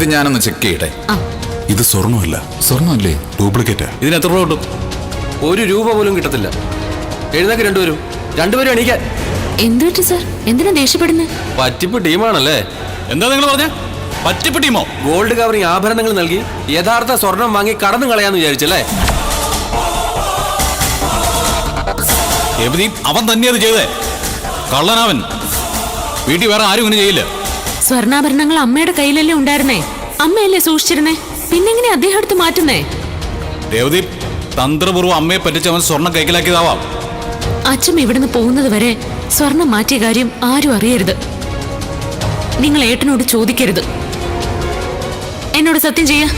ഇത് ഞാനൊന്ന് ചെക്ക് ചെയ്യട്ടെ. ഇത് സ്വർണ്ണമല്ല. സ്വർണ്ണമല്ലേ? ഡ്യൂപ്ലിക്കേറ്റാ. ഇതിന് എത്ര രൂപ കിട്ടും? 1 രൂപ പോലും കിട്ടത്തില്ല. എഴുന്നേക്ക് രണ്ടുപേരും എണീക്കാൻ. എന്ത് പറ്റി സാർ? എന്തിനാ ദേഷ്യപ്പെടുന്നത്? പറ്റിപ്പ് ടീമാണല്ലേ? എന്താ നിങ്ങൾ പറഞ്ഞ? പറ്റിപ്പ് ടീമോ? ഗോൾഡ് കവറിംഗ് ആഭരണങ്ങൾ നൽകി യഥാർത്ഥ സ്വർണം വാങ്ങി കടന്നു കളയാന്ന് വിചാരിച്ചല്ലേ? അവൻ തന്നെയത് ചെയ്തേ. കള്ളനാവൻ. വീട്ടിൽ വേറെ ആരും ഇങ്ങനെ ചെയ്യില്ല. സ്വർണ്ണാഭരണങ്ങൾ അമ്മയുടെ കയ്യിലല്ലേ ഉണ്ടായിരുന്നേ? അമ്മയല്ലേ സൂക്ഷിച്ചിരുന്നേ? പിന്നെങ്ങനെ അദ്ദേഹം എടുത്ത് മാറ്റുന്നേ? ദേവദീപ് തന്ത്രപൂർവ്വം അമ്മയെ പറ്റിച്ച് അവൻ സ്വർണം കൈക്കലാക്കിയതാവാം. അച്ഛൻ ഇവിടുന്ന് പോകുന്നത് വരെ സ്വർണം മാറ്റിയ കാര്യം ആരും അറിയരുത്. നിങ്ങൾ ഏട്ടനോട് ചോദിക്കരുത്. എന്നോട് സത്യം ചെയ്യാ.